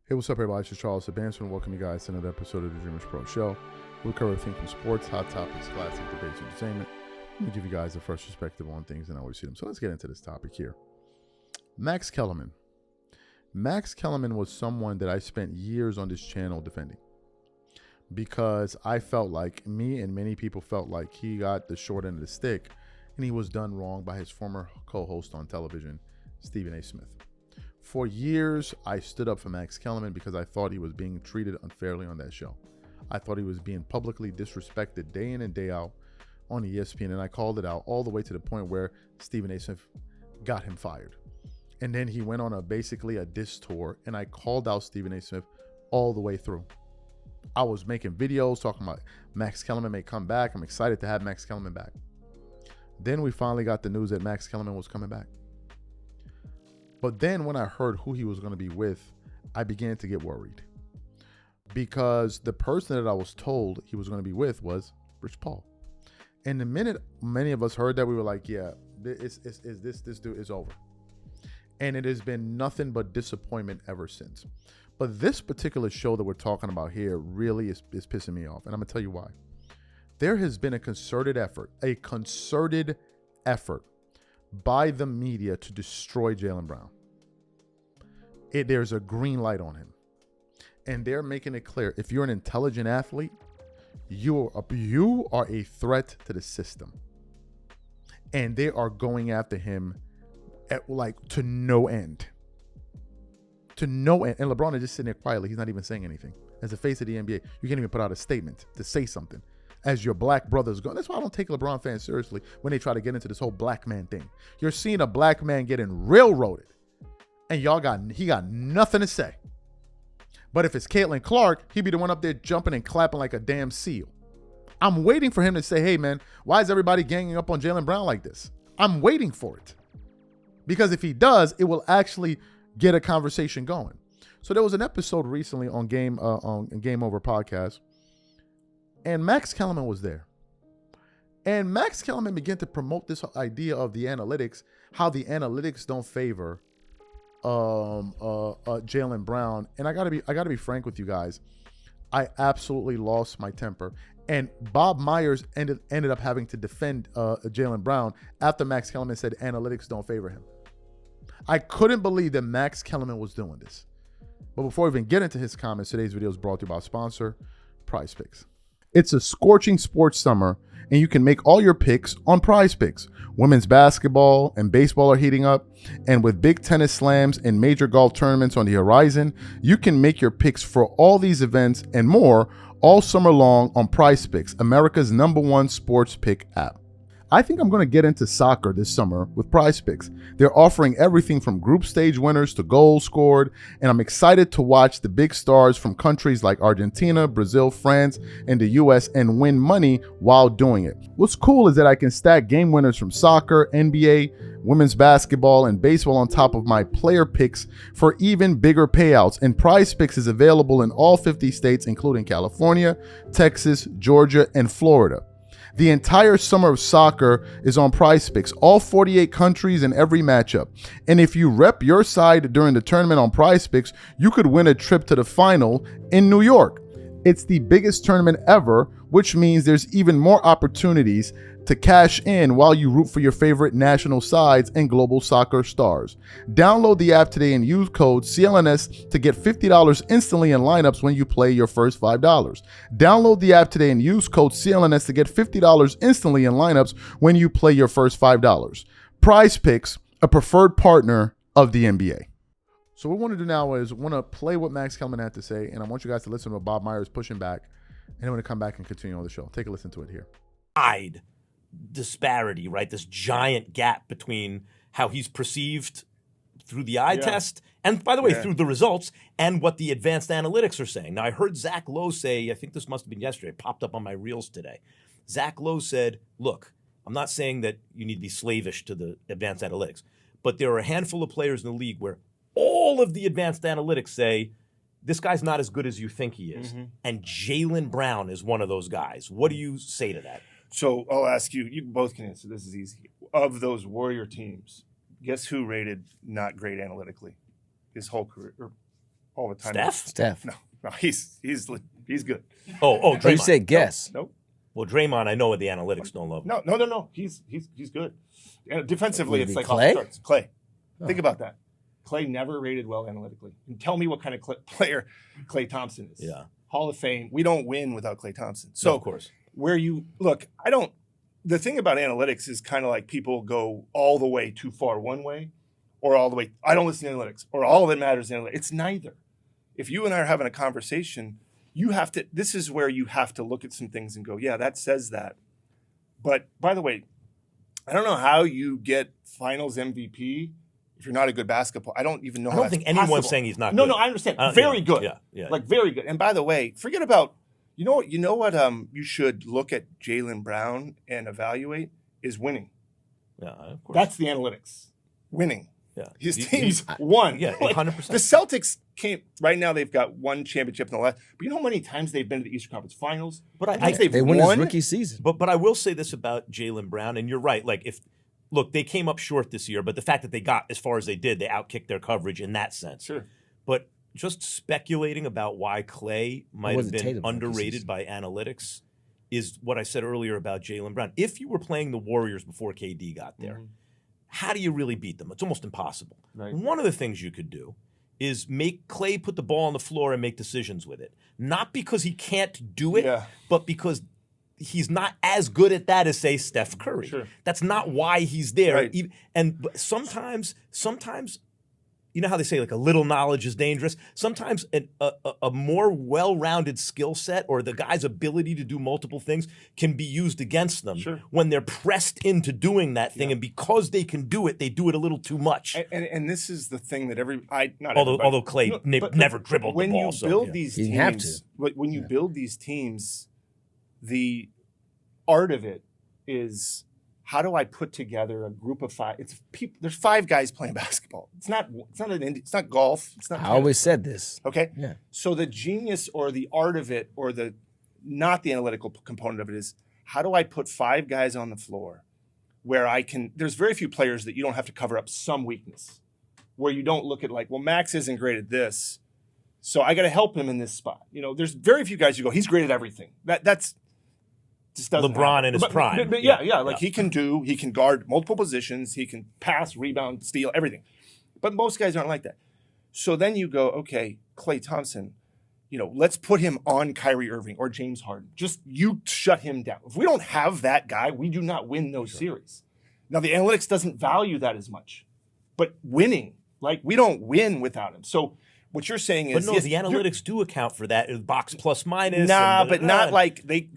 Hey, what's up, everybody? It's Charles Advancement. Welcome you guys to another episode of the DREAMERSPRO Show. We cover everything from sports, hot topics, classic debates, entertainment. I'm going to give you guys the first perspective on things and how we see them. So let's get into this topic here. Max Kellerman. Max Kellerman was someone that I spent years on this channel defending because I felt like, me and many people felt like, he got the short end of the stick and he was done wrong by his former co-host on television, Stephen A. Smith. For years, I stood up for Max Kellerman because I thought he was being treated unfairly on that show. I thought he was being publicly disrespected day in and day out on ESPN, and I called it out all the way to the point where Stephen A. Smith got him fired. And then he went on basically a diss tour, and I called out Stephen A. Smith all the way through. I was making videos talking about Max Kellerman may come back. I'm excited to have Max Kellerman back. Then we finally got the news that Max Kellerman was coming back. But then when I heard who he was going to be with, I began to get worried because the person that I was told he was going to be with was Rich Paul. And the minute many of us heard that, we were like, yeah, this dude is over. And it has been nothing but disappointment ever since. But this particular show that we're talking about here really is pissing me off. And I'm going to tell you why. There has been a concerted effort by the media to destroy Jaylen Brown. There's a green light on him. And they're making it clear, if you're an intelligent athlete, you are a threat to the system. And they are going after him to no end. To no end. And LeBron is just sitting there quietly. He's not even saying anything. As the face of the NBA, you can't even put out a statement to say something. As your black brothers go. That's why I don't take LeBron fans seriously when they try to get into this whole black man thing. You're seeing a black man getting railroaded, and he got nothing to say. But if it's Caitlin Clark, he'd be the one up there jumping and clapping like a damn seal. I'm waiting for him to say, hey man, why is everybody ganging up on Jaylen Brown like this? I'm waiting for it. Because if he does, it will actually get a conversation going. So there was an episode recently on Game Over podcast, and Max Kellerman was there. And Max Kellerman began to promote this idea of the analytics, how the analytics don't favor Jaylen Brown. And I gotta be frank with you guys. I absolutely lost my temper. And Bob Myers ended up having to defend Jaylen Brown after Max Kellerman said analytics don't favor him. I couldn't believe that Max Kellerman was doing this. But before we even get into his comments, today's video is brought to you by our sponsor, Prize Picks. It's a scorching sports summer, and you can make all your picks on Prize Picks. Women's basketball and baseball are heating up, and with big tennis slams and major golf tournaments on the horizon, you can make your picks for all these events and more all summer long on Prize Picks, America's #1 sports pick app. I think I'm going to get into soccer this summer with Prize Picks. They're offering everything from group stage winners to goals scored, and I'm excited to watch the big stars from countries like Argentina, Brazil, France, and the US and win money while doing it. What's cool is that I can stack game winners from soccer, NBA, women's basketball, and baseball on top of my player picks for even bigger payouts. And Prize Picks is available in all 50 states, including California, Texas, Georgia, and Florida. The entire summer of soccer is on Prize Picks, all 48 countries and every matchup. And if you rep your side during the tournament on Prize Picks, you could win a trip to the final in New York. It's the biggest tournament ever, which means there's even more opportunities to cash in while you root for your favorite national sides and global soccer stars. Download the app today and use code CLNS to get $50 instantly in lineups when you play your first $5. Download the app today and use code CLNS to get $50 instantly in lineups when you play your first $5. Prize Picks, a preferred partner of the NBA. So what we want to do now is want to play what Max Kellerman had to say, and I want you guys to listen to what Bob Myers pushing back, and then we're going to come back and continue on the show. Take a listen to it here. Disparity, right? This giant gap between how he's perceived through the eye test and, by the way, through the results and what the advanced analytics are saying. Now, I heard Zach Lowe say, I think this must have been yesterday, it popped up on my reels today. Zach Lowe said, look, I'm not saying that you need to be slavish to the advanced analytics, but there are a handful of players in the league where all of the advanced analytics say this guy's not as good as you think he is. Mm-hmm. And Jaylen Brown is one of those guys. What do you say to that? So I'll ask you, you both can answer. This is easy. Of those Warrior teams, guess who rated not great analytically his whole career, or all the time. Steph? No, he's good. Oh, Oh, you Draymond. said guess. Nope. Well, Draymond, I know what the analytics don't love. No. He's good. And defensively, Would it it's be like Clay? off the charts. Clay. Think about that. Clay never rated well analytically. And tell me what kind of player Clay Thompson is. Yeah. Hall of Fame. We don't win without Clay Thompson. No, So of course. where you look, the thing about analytics is kind of like people go all the way too far one way or all the way, I don't listen to analytics or all that matters is analytics. It's neither. If you and I are having a conversation, this is where you have to look at some things and go, yeah, that says that. But by the way, I don't know how you get finals MVP if you're not a good basketball. I don't even know I how don't that's think anyone's possible. saying he's not No, good. I understand. Very good. Yeah. Like very good. And by the way, forget about you know what you should look at Jaylen Brown and evaluate is winning. Yeah, of course. That's the analytics. Winning. Yeah. His teams won. Yeah, Like, 100%. the Celtics came right now. They've got one championship in the last. But you know how many times they've been to the Eastern Conference Finals? But How many times They they've won his won. rookie season. But I will say this about Jaylen Brown, and you're right. Like look, they came up short this year, but the fact that they got as far as they did, they outkicked their coverage in that sense. Sure. But just speculating about why Clay might have wasn't been Tatum rookie underrated season. by analytics is what I said earlier about Jaylen Brown. If you were playing the Warriors before KD got there, how do you really beat them? It's almost impossible. Right. One of the things you could do is make Clay put the ball on the floor and make decisions with it. Not because he can't do it, but because he's not as good at that as, say, Steph Curry. Sure. That's not why he's there. Right. But sometimes, you know how they say like a little knowledge is dangerous? Sometimes a more well-rounded skill set or the guy's ability to do multiple things can be used against them when they're pressed into doing that thing. And because they can do it, they do it a little too much. And this is the thing that Although Clay never dribbled when the ball. you build these He teams, didn't have to. when you build these teams, the art of it is how do I put together a group of five? It's people. There's five guys playing basketball. It's not golf. It's not. I always said this. Okay. Yeah. So the genius or the art of it, or not the analytical component of it, is how do I put five guys on the floor where I can? There's very few players that you don't have to cover up some weakness, where you don't look at like, well, Max isn't great at this, so I got to help him in this spot. There's very few guys you go, he's great at everything. That's just doesn't LeBron happen. in his prime. But like he can guard multiple positions, he can pass, rebound, steal, everything. But most guys aren't like that. So then you go, okay, Klay Thompson, let's put him on Kyrie Irving or James Harden. Just you shut him down. If we don't have that guy, we do not win those series. Now the analytics doesn't value that as much, but winning, like we don't win without him. So what you're saying is, But no, the analytics do account for that. Box plus minus. but not like they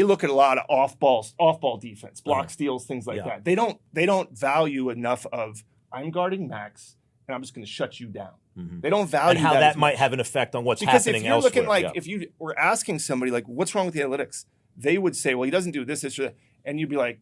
look at a lot of off ball defense, block steals, things like that. They don't value enough of I'm guarding Max and I'm just going to shut you down. They don't value and how that that as might much. have an effect on what's Because happening if you're elsewhere. looking like if you were asking somebody like what's wrong with the analytics, they would say, well, he doesn't do this, or that, and you'd be like,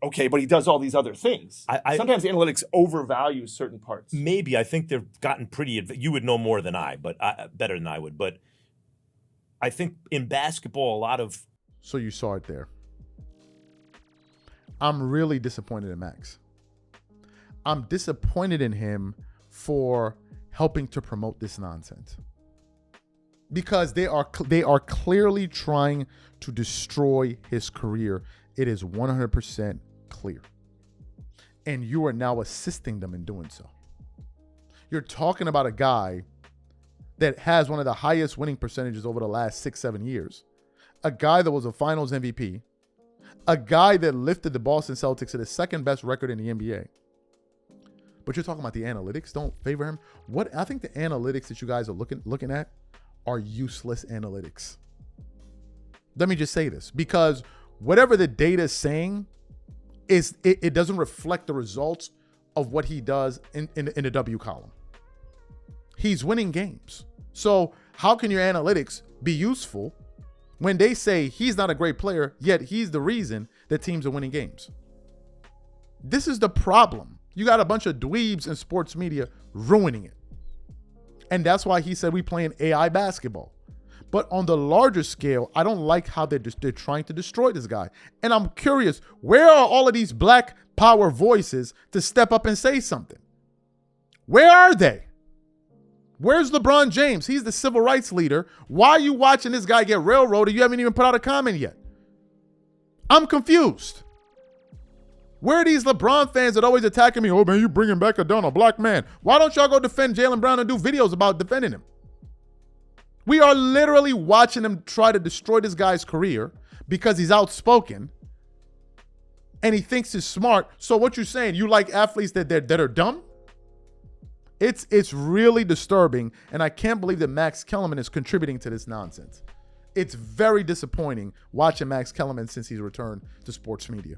okay, but he does all these other things. Sometimes the analytics overvalue certain parts. Maybe. I think they've gotten pretty. You would know more than I, but better than I would. But I think in basketball, a lot of. So you saw it there. I'm really disappointed in Max. I'm disappointed in him for helping to promote this nonsense. Because they are clearly trying to destroy his career. It is 100% clear. And you are now assisting them in doing so. You're talking about a guy that has one of the highest winning percentages over the last 6-7 years. A guy that was a finals MVP. A guy that lifted the Boston Celtics to the second best record in the NBA. But you're talking about the analytics don't favor him. What I think the analytics that you guys are looking at are useless analytics. Let me just say this, because whatever the data is saying it doesn't reflect the results of what he does in the W column. He's winning games. So how can your analytics be useful when they say he's not a great player, yet he's the reason that teams are winning games? This is the problem. You got a bunch of dweebs in sports media ruining it. And that's why he said we playing AI basketball. But on the larger scale, I don't like how they're trying to destroy this guy. And I'm curious, where are all of these black power voices to step up and say something? Where are they? Where's LeBron James? He's the civil rights leader. Why are you watching this guy get railroaded? You haven't even put out a comment yet. I'm confused. Where are these LeBron fans that always attacking me? Oh, man, you bringing back a black man. Why don't y'all go defend Jaylen Brown and do videos about defending him? We are literally watching him try to destroy this guy's career because he's outspoken and he thinks he's smart. So what you're saying, you like athletes that are dumb? It's really disturbing, and I can't believe that Max Kellerman is contributing to this nonsense. It's very disappointing watching Max Kellerman since he's returned to sports media.